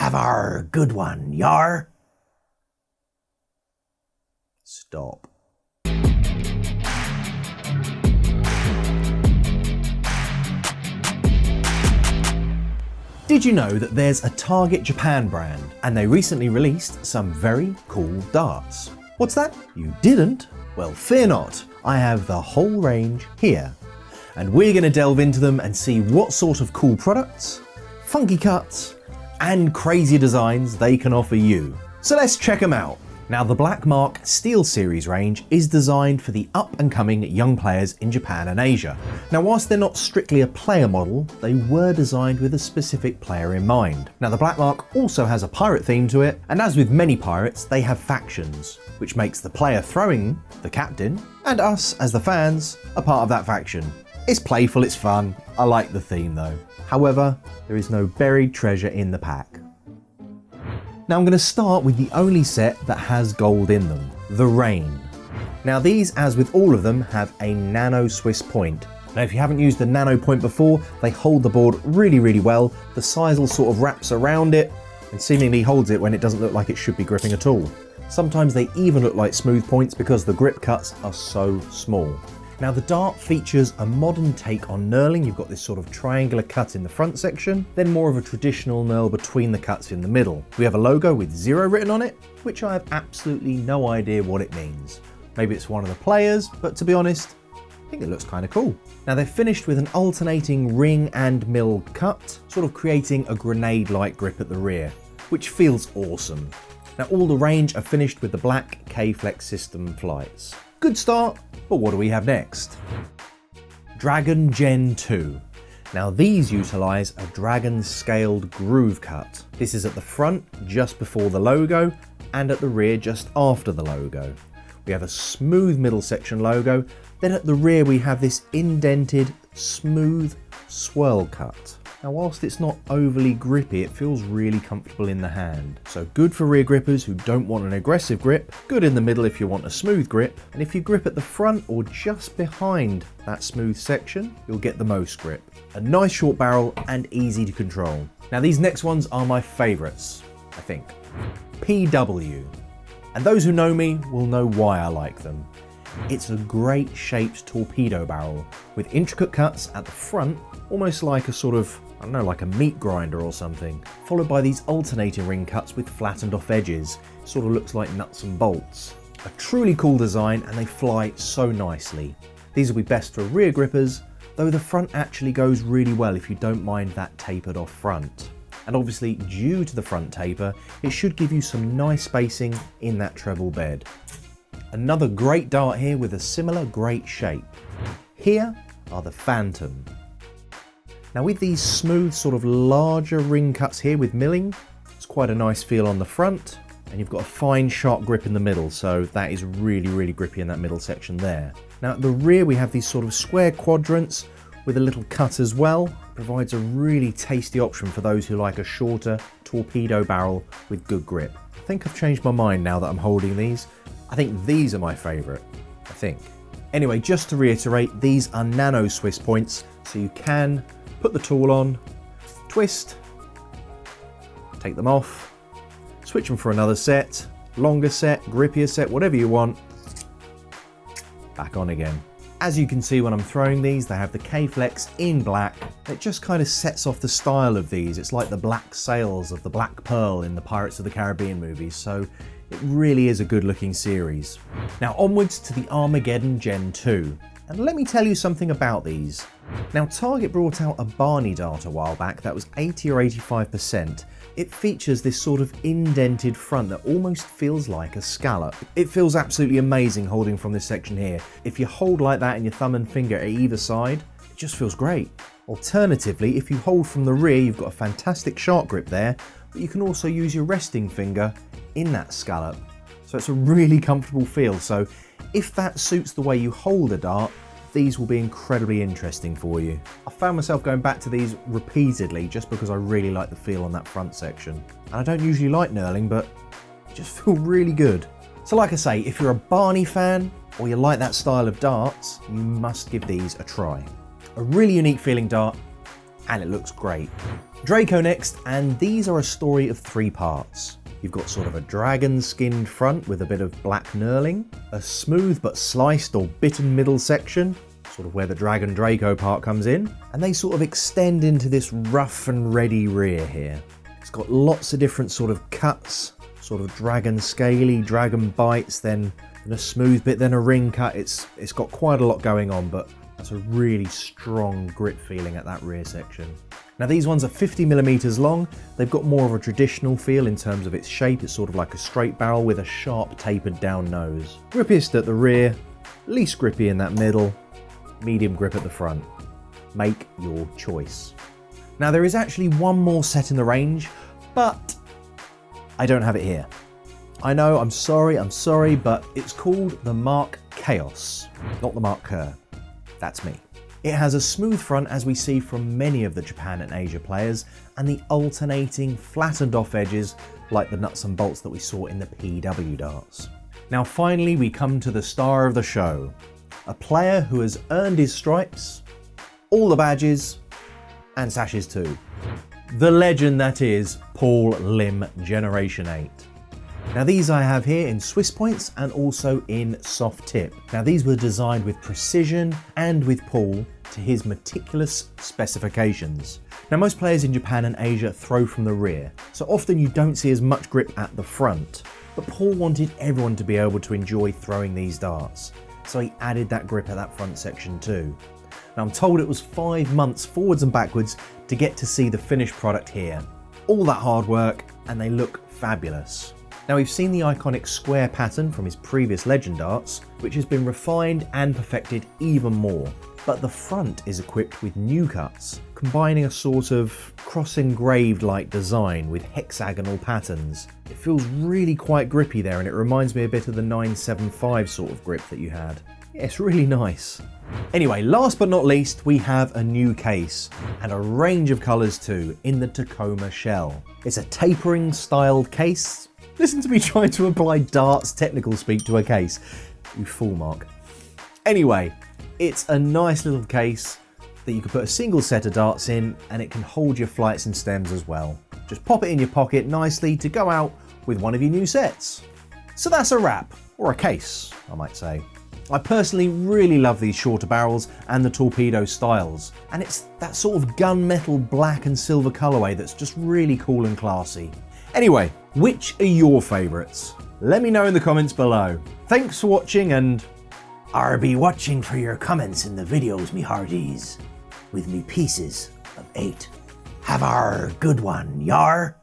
have our good one, yar. Stop. Did you know that there's a Target Japan brand and they recently released some very cool darts? What's that? You didn't? Well, fear not. I have the whole range here. And we're going to delve into them and see what sort of cool products, funky cuts, and crazy designs they can offer you. So let's check them out. Now, the Black Marque Steel Series range is designed for the up-and-coming young players in Japan and Asia. Now, whilst they're not strictly a player model, they were designed with a specific player in mind. Now, the Black Marque also has a pirate theme to it, and as with many pirates, they have factions, which makes the player throwing, the captain, and us as the fans, a part of that faction. It's playful, it's fun. I like the theme though. However, there is no buried treasure in the pack. Now I'm going to start with the only set that has gold in them, the REYN. Now these, as with all of them, have a nano Swiss point. Now if you haven't used a nano point before, they hold the board really well. The sisal sort of wraps around it and seemingly holds it when it doesn't look like it should be gripping at all. Sometimes they even look like smooth points because the grip cuts are so small. Now the dart features a modern take on knurling. You've got this sort of triangular cut in the front section, then more of a traditional knurl between the cuts in the middle. We have a logo with 0 written on it, which I have absolutely no idea what it means. Maybe it's one of the players, but to be honest, I think it looks kind of cool. Now they're finished with an alternating ring and mill cut, sort of creating a grenade-like grip at the rear, which feels awesome. Now all the range are finished with the black K-Flex system flights. Good start, but what do we have next? Dragon Gen 2. Now these utilise a dragon scaled groove cut. This is at the front just before the logo and at the rear just after the logo. We have a smooth middle section logo, then at the rear we have this indented smooth swirl cut. Now whilst it's not overly grippy, it feels really comfortable in the hand. So good for rear grippers who don't want an aggressive grip, good in the middle if you want a smooth grip, and if you grip at the front or just behind that smooth section, you'll get the most grip. A nice short barrel and easy to control. Now these next ones are my favourites, I think. PW. And those who know me will know why I like them. It's a great shaped torpedo barrel with intricate cuts at the front, almost like a sort of, I don't know, like a meat grinder or something, followed by these alternating ring cuts with flattened off edges. Sort of looks like nuts and bolts. A truly cool design and they fly so nicely. These will be best for rear grippers, though the front actually goes really well if you don't mind that tapered off front. And obviously due to the front taper, it should give you some nice spacing in that treble bed. Another great dart here with a similar great shape. Here are the Phantom. Now with these smooth sort of larger ring cuts here with milling, it's quite a nice feel on the front and you've got a fine sharp grip in the middle, so that is really grippy in that middle section there. Now at the rear we have these sort of square quadrants with a little cut as well. Provides a really tasty option for those who like a shorter torpedo barrel with good grip. I think I've changed my mind now that I'm holding these. I think these are my favourite, I think. Anyway, just to reiterate, these are nano Swiss points, so you can put the tool on, twist, take them off, switch them for another set, longer set, grippier set, whatever you want, back on again. As you can see when I'm throwing these, they have the K-Flex in black. It just kind of sets off the style of these. It's like the black sails of the Black Pearl in the Pirates of the Caribbean movies, so it really is a good looking series. Now onwards to the Armageddon Gen 2. And let me tell you something about these. Now Target brought out a Barney dart a while back that was 80 or 85%. It features this sort of indented front that almost feels like a scallop. It feels absolutely amazing holding from this section here. If you hold like that in your thumb and finger at either side, it just feels great. Alternatively, if you hold from the rear, you've got a fantastic sharp grip there, but you can also use your resting finger in that scallop. So it's a really comfortable feel. So if that suits the way you hold a dart, these will be incredibly interesting for you. I found myself going back to these repeatedly just because I really like the feel on that front section. And I don't usually like knurling, but they just feel really good. So like I say, if you're a Barney fan or you like that style of darts, you must give these a try. A really unique feeling dart, and it looks great. Draco next, and these are a story of 3 parts. You've got sort of a dragon skinned front with a bit of black knurling, a smooth but sliced or bitten middle section, sort of where the dragon Draco part comes in, and they sort of extend into this rough and ready rear here. It's got lots of different sort of cuts, sort of dragon scaly, dragon bites, then a smooth bit, then a ring cut. It's got quite a lot going on, but that's a really strong grip feeling at that rear section. Now these ones are 50mm long. They've got more of a traditional feel in terms of its shape. It's sort of like a straight barrel with a sharp tapered down nose. Grippiest at the rear, least grippy in that middle, medium grip at the front. Make your choice. Now there is actually one more set in the range, but I don't have it here. I know, I'm sorry, but it's called the Marque Chaos, not the Marque. That's me. It has a smooth front, as we see from many of the Japan and Asia players, and the alternating flattened off edges like the nuts and bolts that we saw in the PW darts. Now finally we come to the star of the show, a player who has earned his stripes, all the badges, and sashes too. The legend that is Paul Lim Generation 8. Now these I have here in Swiss points and also in soft tip. Now these were designed with precision and with Paul to his meticulous specifications. Now most players in Japan and Asia throw from the rear, so often you don't see as much grip at the front. But Paul wanted everyone to be able to enjoy throwing these darts, so he added that grip at that front section too. Now I'm told it was 5 months forwards and backwards to get to see the finished product here. All that hard work, and they look fabulous. Now we've seen the iconic square pattern from his previous Legend darts, which has been refined and perfected even more. But the front is equipped with new cuts, combining a sort of cross-engraved like design with hexagonal patterns. It feels really quite grippy there, and it reminds me a bit of the 975 sort of grip that you had. Yeah, it's really nice. Anyway, last but not least, we have a new case, and a range of colours too, in the TAKOMA shell. It's a tapering styled case. Listen to me trying to apply darts technical speak to a case. You fool, Mark. Anyway, it's a nice little case that you can put a single set of darts in, and it can hold your flights and stems as well. Just pop it in your pocket nicely to go out with one of your new sets. So that's a wrap, or a case, I might say. I personally really love these shorter barrels and the torpedo styles, and it's that sort of gunmetal black and silver colourway that's just really cool and classy. Anyway, which are your favourites? Let me know in the comments below. Thanks for watching, and I'll be watching for your comments in the videos, me hearties, with me pieces of 8. Have a good one, yar.